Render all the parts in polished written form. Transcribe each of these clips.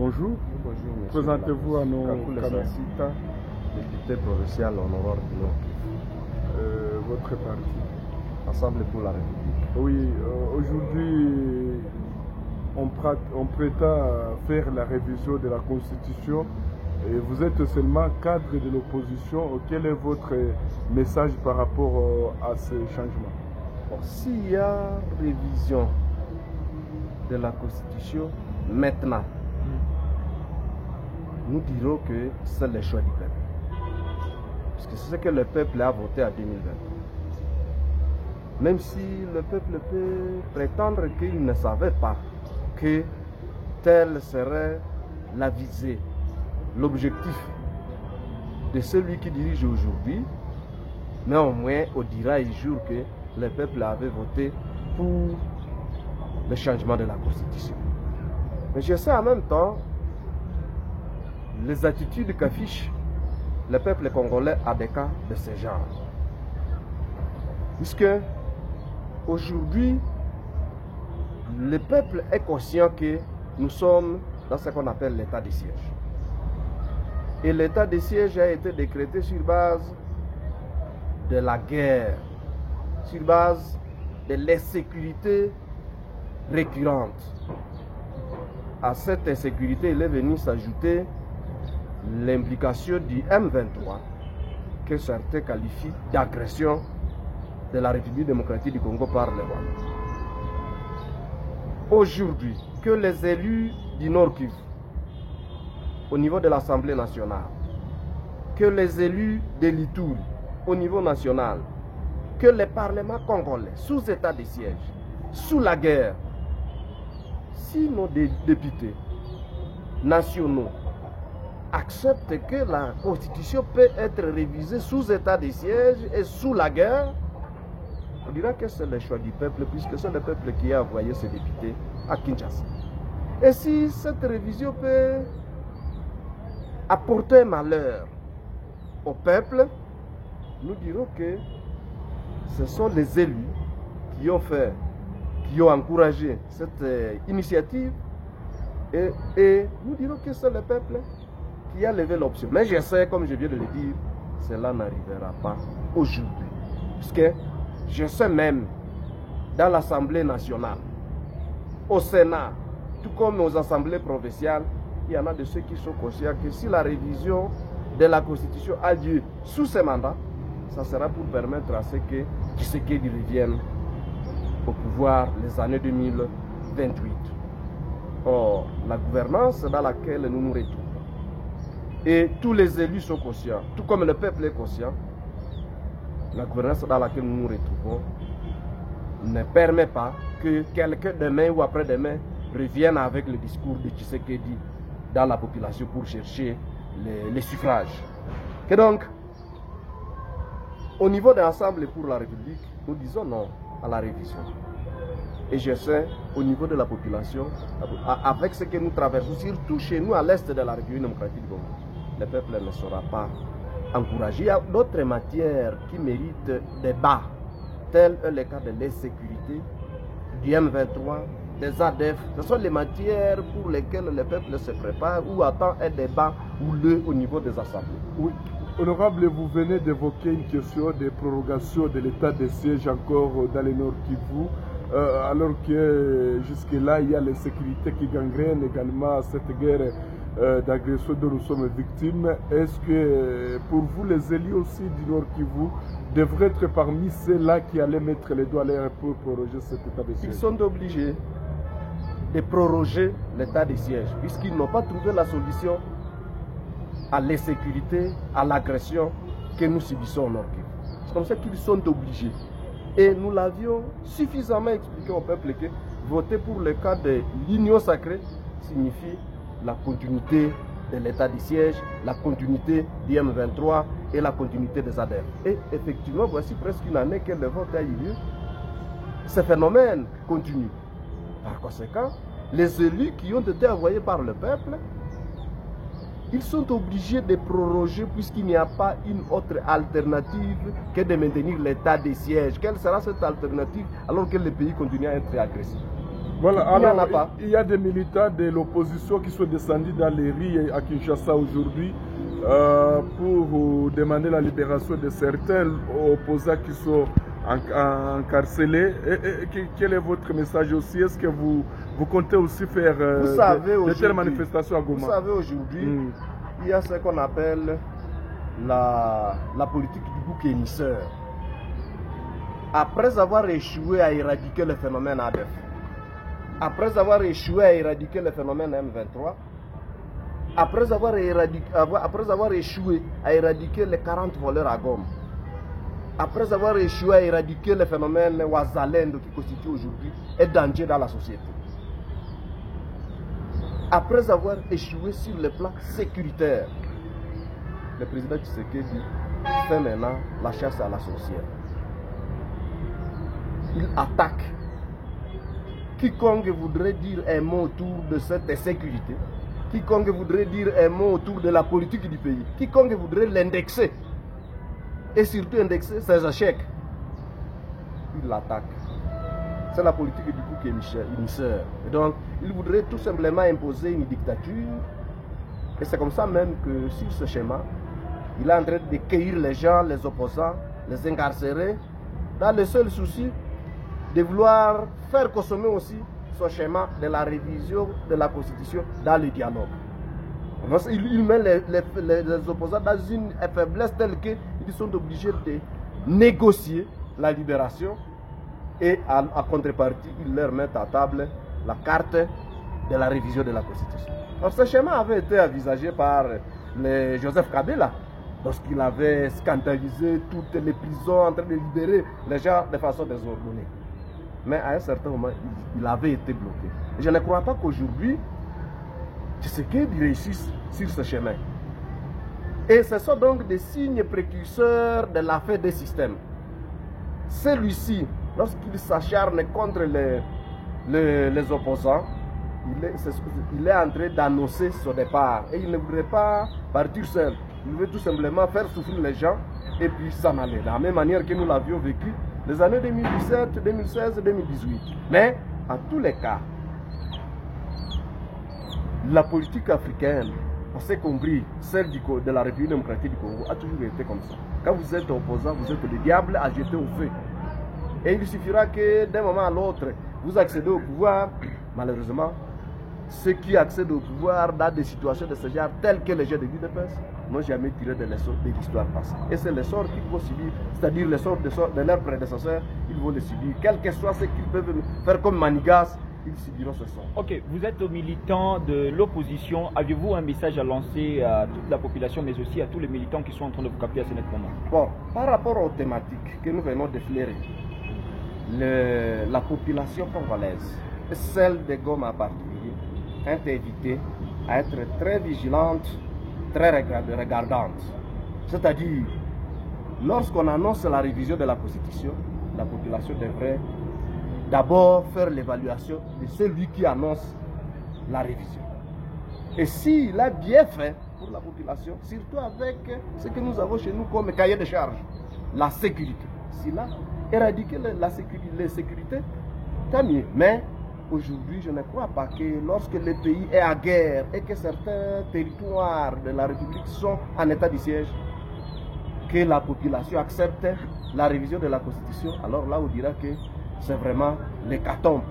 Bonjour. Bonjour, monsieur. Présentez-vous à nos camarades. Député provincial honoraire du Nord. Votre parti. Ensemble pour la République. Oui, aujourd'hui, on prétend faire la révision de la Constitution et vous êtes seulement cadre de l'opposition. Quel est votre message par rapport à ces changements? Bon, s'il y a révision de la Constitution maintenant, nous dirons que c'est le choix du peuple. Parce que c'est ce que le peuple a voté en 2020. Même si le peuple peut prétendre qu'il ne savait pas que telle serait la visée, l'objectif de celui qui dirige aujourd'hui, mais au moins on dira un jour que le peuple avait voté pour le changement de la Constitution. Mais je sais en même temps les attitudes qu'affiche le peuple congolais à des cas de ce genre. Puisque aujourd'hui, le peuple est conscient que nous sommes dans ce qu'on appelle l'état de siège. Et l'état de siège a été décrété sur base de la guerre, sur base de l'insécurité récurrente. À cette insécurité, il est venu s'ajouter l'implication du M23, que certains qualifient d'agression de la République démocratique du Congo par le Rwanda. Aujourd'hui, que les élus du Nord Kivu, au niveau de l'Assemblée nationale, que les élus de l'Ituri, au niveau national, que les parlements congolais, sous état de siège, sous la guerre, si nos députés nationaux acceptent que la Constitution peut être révisée sous état de siège et sous la guerre, on dira que c'est le choix du peuple, puisque c'est le peuple qui a envoyé ses députés à Kinshasa. Et si cette révision peut apporter un malheur au peuple, nous dirons que ce sont les élus qui ont encouragé cette initiative et nous dirons que c'est le peuple qui a levé l'option. Mais je sais, comme je viens de le dire, cela n'arrivera pas aujourd'hui. Puisque je sais même, dans l'Assemblée nationale, au Sénat, tout comme aux assemblées provinciales, il y en a de ceux qui sont conscients que si la révision de la Constitution a lieu sous ce mandat, ça sera pour permettre à ce que Tshisekedi revienne au pouvoir les années 2028. Or, la gouvernance dans laquelle nous nous retrouvons, et tous les élus sont conscients, tout comme le peuple est conscient, la gouvernance dans laquelle nous nous retrouvons ne permet pas que quelqu'un demain ou après-demain revienne avec le discours de Tshisekedi dans la population pour chercher les suffrages. Et donc, au niveau de l'Assemblée pour la République, nous disons non à la révision. Et je sais, au niveau de la population, avec ce que nous traversons, surtout chez nous à l'est de la République démocratique du Congo, le peuple ne sera pas encouragé. Il y a d'autres matières qui méritent débat, tels le cas de l'insécurité, du M23, des ADF. Ce sont les matières pour lesquelles le peuple se prépare ou attend un débat houleux au niveau des assemblées. Oui. Honorable, vous venez d'évoquer une question de prorogation de l'état de siège encore dans le Nord Kivu, alors que jusque-là, il y a l'insécurité qui gangrène également cette guerre d'agression dont nous sommes victimes. Est-ce que pour vous, les élus aussi du Nord Kivu devraient être parmi ceux-là qui allaient mettre les doigts à l'air pour proroger cet état de siège? Ils sont obligés de proroger l'état de siège, puisqu'ils n'ont pas trouvé la solution à l'insécurité, à l'agression que nous subissons au Nord Kivu. C'est comme ça qu'ils sont obligés. Et nous l'avions suffisamment expliqué au peuple que voter pour le cas de l'union sacrée signifie la continuité de l'état de siège, la continuité du M23 et la continuité des ADF. Et effectivement, voici presque une année que le vote a eu lieu. Ce phénomène continue. Par conséquent, les élus qui ont été envoyés par le peuple, ils sont obligés de proroger puisqu'il n'y a pas une autre alternative que de maintenir l'état de siège. Quelle sera cette alternative alors que le pays continue à être agressif? Voilà, il n'y en a alors pas. il y a des militants de l'opposition qui sont descendus dans les rues à Kinshasa aujourd'hui pour demander la libération de certains opposants qui sont encarcelés. Quel est votre message aussi? Est-ce que vous comptez aussi faire de telles manifestations à Goma? Vous savez, aujourd'hui, il y a ce qu'on appelle la politique du bouc émisseur. Après avoir échoué à éradiquer le phénomène ADF, après avoir échoué à éradiquer le phénomène M23, après avoir échoué à éradiquer les 40 voleurs à Goma, après avoir échoué à éradiquer le phénomène Ouazalendo qui constitue aujourd'hui un danger dans la société, après avoir échoué sur le plan sécuritaire, le président Tshisekedi fait maintenant la chasse à la sorcière. Il attaque quiconque voudrait dire un mot autour de cette sécurité, quiconque voudrait dire un mot autour de la politique du pays, quiconque voudrait l'indexer et surtout indexer ses échecs, il l'attaque. C'est la politique du bouc émisseur. Et donc, il voudrait tout simplement imposer une dictature. Et c'est comme ça même que sur ce schéma, il est en train de cueillir les gens, les opposants, les incarcérer, dans le seul souci de vouloir faire consommer aussi son schéma de la révision de la Constitution dans le dialogue. Il met les opposants dans une faiblesse telle qu'ils sont obligés de négocier la libération et à contrepartie, ils leur mettent à table la carte de la révision de la Constitution. Alors, ce schéma avait été envisagé par Joseph Kabila lorsqu'il avait scandalisé toutes les prisons en train de libérer les gens de façon désordonnée. Mais à un certain moment, il avait été bloqué. Et je ne crois pas qu'aujourd'hui, Tshisekedi réussisse sur ce chemin. Et ce sont donc des signes précurseurs de la fin des systèmes. Celui-ci, lorsqu'il s'acharne contre les opposants, il est en train d'annoncer son départ. Et il ne voudrait pas partir seul. Il veut tout simplement faire souffrir les gens et puis s'en aller. De la même manière que nous l'avions vécu les années 2017, 2016, 2018. Mais, en tous les cas, la politique africaine, on s'est compris, celle de la République démocratique du Congo, a toujours été comme ça. Quand vous êtes opposant, vous êtes le diable à jeter au feu. Et il suffira que d'un moment à l'autre, vous accédez au pouvoir. Malheureusement, ceux qui accèdent au pouvoir dans des situations de ce genre, telles que les jets de l'UDPS, n'ont jamais tiré de leçons de l'histoire passée. Et c'est le sort qu'ils vont subir, c'est-à-dire le sort de leurs prédécesseurs, ils vont le subir. Quel que soit ce qu'ils peuvent faire comme manigas, ils subiront ce sort. Ok, vous êtes militant de l'opposition. Avez-vous un message à lancer à toute la population, mais aussi à tous les militants qui sont en train de vous capter à ce moment? Bon, par rapport aux thématiques que nous venons de flairer, la population congolaise, celle de Goma en particulier, est invitée à être très vigilante, très regardante. C'est-à-dire, lorsqu'on annonce la révision de la Constitution, la population devrait d'abord faire l'évaluation de celui qui annonce la révision. Et s'il a bien fait pour la population, surtout avec ce que nous avons chez nous comme cahier de charge, la sécurité. S'il a éradiqué les sécurités, tant mieux. Mais aujourd'hui, je ne crois pas que lorsque le pays est à guerre et que certains territoires de la République sont en état de siège, que la population accepte la révision de la Constitution. Alors là, on dira que c'est vraiment l'hécatombe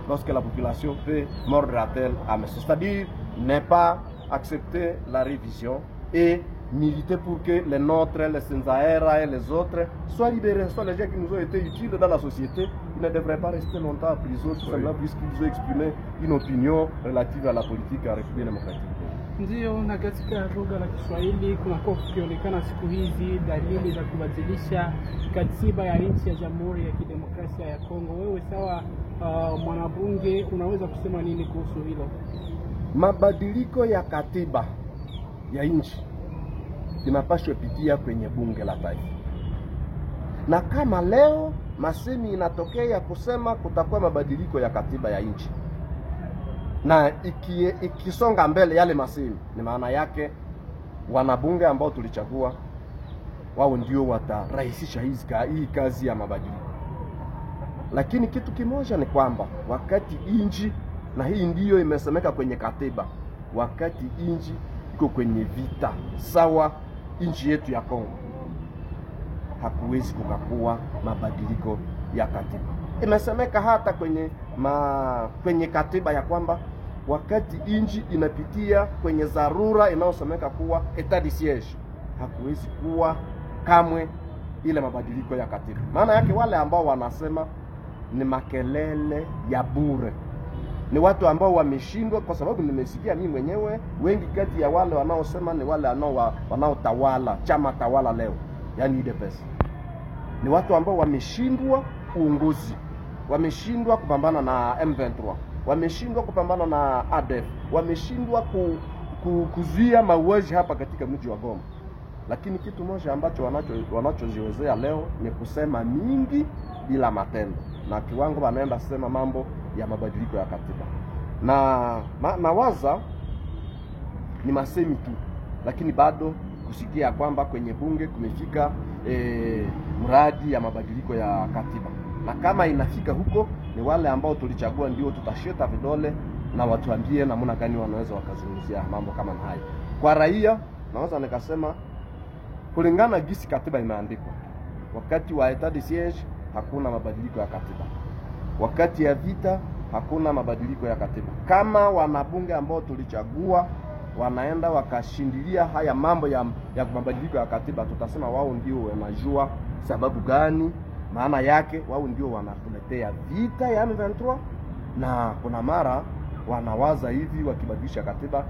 lorsque la population peut mordre à tel à monsieur. C'est-à-dire ne pas accepter la révision et militer pour que les nôtres, les Senzaera et les autres soient libérés, soient les gens qui nous ont été utiles dans la société. Ils ne devraient pas rester longtemps en prison, tout simplement puisqu'ils ont exprimé une opinion relative à la politique en République démocratique. Ndio, na katika lugha la Kiswahili kunakuwa kukionekana siku hizi dalili za kubadilisha katiba ya nchi ya Jamhuri ya Kidemokrasia ya Kongo. Wewe sawa mwanabunge, unaweza kusema nini kuhusu hilo? Mabadiliko ya katiba ya nchi inapaswa pitia kwenye bunge la taifa. Na kama leo masemi inatokea kusema kutakuwa mabadiliko ya katiba ya nchi, na ikisonga mbele yale masemi, ni maana yake wanabunge ambao tulichagua wao ndio watarahisisha hii kazi ya mabadiliko. Lakini kitu kimoja ni kwamba wakati inji, na hii ndiyo imesemeka kwenye katiba, wakati inji iko kwenye vita sawa inji yetu ya Kongo, hakuwezi kukakuwa mabadiliko ya katiba. Imesemeka hata kwenye katiba ya kwamba wakati inji inapitia kwenye dharura inayosemeka kuwa etat de siege, hakuwezi kuwa kamwe ile mabadiliko ya katiba. Maana yake wale ambao wanasema ni makelele ya bure, ni watu ambao wameshindwa, kwa sababu nimesikia mimi mwenyewe wengi kati ya wale wanaosema ni wale wanaotawala chama tawala leo, yani UDPS, ni watu ambao wameshindwa uongozi, wameshindwa kupambana na M23, wameshindwa kupambana na ADF, wameshindwa kuzuia mauaji hapa katika mji wa Goma. Lakini kitu moja ambacho wanachoziwezea leo ni kusema mingi bila matendo, na kiwango wanaenda sema mambo ya mabadiliko ya katiba. Na nawaza ni masemi tu, lakini bado kusikia kwamba kwenye bunge kumefika mradi ya mabadiliko ya katiba, na kama inafika huko ni wale ambao tulichagua ndio tutasheta vidole na watuambie namna gani wanaweza wakazungumzia mambo kama haya. Kwa raia naweza nikasema kulingana gisi katiba imeandikwa, wakati wa etat de siege hakuna mabadiliko ya katiba, wakati ya vita hakuna mabadiliko ya katiba. Kama wanabunge ambao tulichagua wanaenda wakashindilia haya mambo ya mabadiliko ya katiba, tutasema wao ndio wanajua sababu gani, maana yake wao ndio wanatuletea vita ya M23, na kuna mara wanawaza hivi wakibadilisha katiba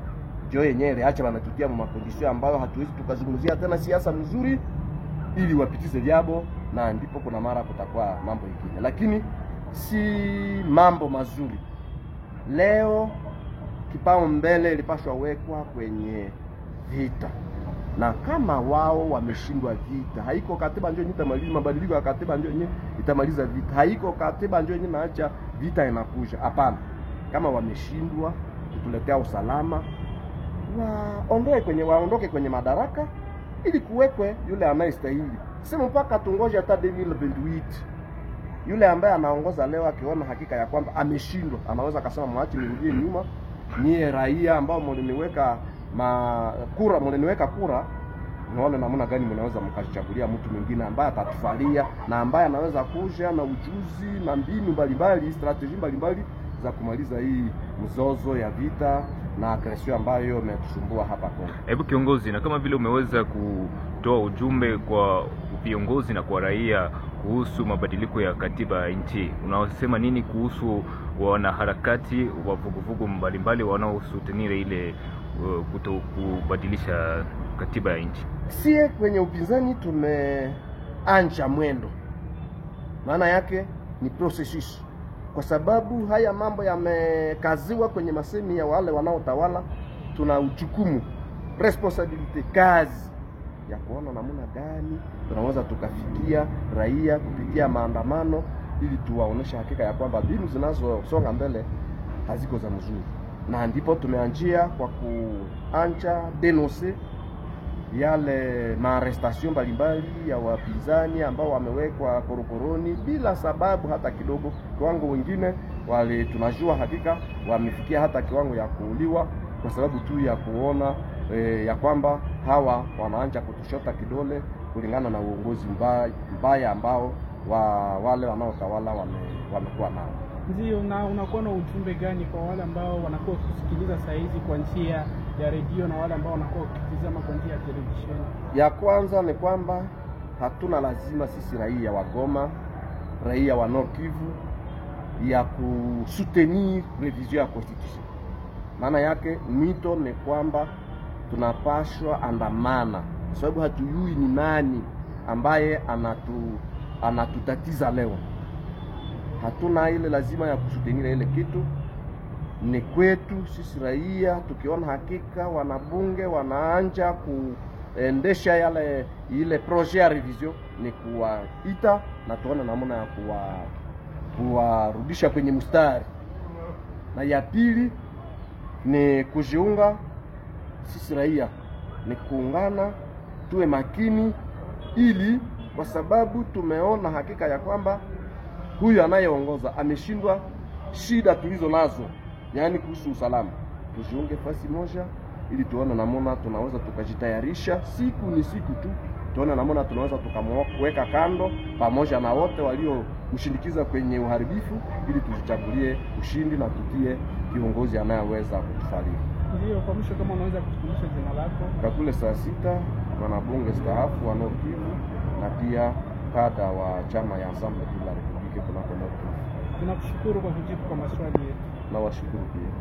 ndio yenyewe acha wanatutia makondisio ambayo hatuwezi tukazungumzia tena siasa mzuri ili wapitize vyabo, na ndipo kuna mara kutakuwa mambo mengine, lakini si mambo mazuri. Leo kipao mbele ilipaswa wekwa kwenye vita, na kama wao wameshindwa vita, haiko katiba ndio itamaliza mabadiliko ya katiba ndio itamaliza vita, haiko katiba ndio inaacha vita inakuja. Hapana, kama wameshindwa kutuletea usalama, waondoke kwenye madaraka ili kuwekwe yule anayestahili. Sema mpaka tungoje hata 2028 yule ambaye anaongoza leo akiona hakika ya kwamba ameshindwa, anaweza akasema mwache nirudie nyuma, nie raia ambao mliniweka kura, nione namna gani mnaweza mkachagulia mtu mwingine ambaye atatufalia na ambaye anaweza kuja na ujuzi na mbinu mbalimbali, strategy mbalimbali za kumaliza hii mzozo ya vita na agresio ambayo imetusumbua hapa Kongo. Hebu kiongozi, na kama vile umeweza kutoa ujumbe kwa viongozi na kwa raia kuhusu mabadiliko ya katiba ya nchi, unaosema nini kuhusu wanaharakati wa vuguvugu mbalimbali wanaosutenir ile kubadilisha katiba ya nchi? Sie kwenye upinzani tumeanja mwendo, maana yake ni processus, kwa sababu haya mambo yamekaziwa kwenye masemi ya wale wanaotawala. Tuna ujukumu, responsibility, kazi ya kuona namna gani tunaweza tukafikia raia kupitia maandamano, ili tuwaonesha hakika ya kwamba mbinu zinazosonga mbele haziko za mzuri. Na ndipo tumeanjia kwa kuanja denoncer yale maarrestation mbalimbali ya wapinzani ambao wamewekwa korokoroni bila sababu hata kidogo. Kiwango wengine wale tunajua hakika wamefikia hata kiwango ya kuuliwa kwa sababu tu ya kuona ya kwamba hawa wanaanza kutushota kidole kulingana na uongozi mbaya ambao wale wanaotawala wamekuwa nao. Ndio, na unakuwa na ujumbe gani kwa wale ambao wanakuwa kusikiliza saa hizi kwa njia ya redio na wale ambao wanakuwa kutizama kwa njia ya televisheni? Ya kwanza ni kwamba hatuna lazima sisi raia wa Goma, raia wa Nord Kivu ya kusoutenir revision ya constitution. Maana yake mwito ni kwamba tunapashwa andamana, sababu hatujui ni nani ambaye anatutatiza leo. Hatuna ile lazima ya kusutenira ile kitu, ni kwetu sisi raia. Tukiona hakika wanabunge wanaanja kuendesha ile projet ya revision, ni kuwaita na tuone namna ya kuwarudisha kwenye mstari. Na ya pili ni kujiunga sisi raia, ni kuungana, tuwe makini, ili kwa sababu tumeona hakika ya kwamba huyu anayeongoza ameshindwa shida tulizo nazo, yaani kuhusu usalama. Tujiunge fasi moja ili tuone namna tunaweza tukajitayarisha, siku ni siku tu, tuone namna tunaweza tukamweka kando pamoja na wote walio mshindikiza kwenye uharibifu, ili tujichagulie ushindi na tutie kiongozi anayeweza kutufariji. Ndio, kwa mwisho kama unaweza kutukumbusha jina lako. Kakule saa sita, mwanabunge staafu wa Nord Kivu na pia kada wa chama ya Ensemble pour la République kunako Nord Kivu. Tunakushukuru kwa kujibu kwa maswali yetu. Na washukuru pia.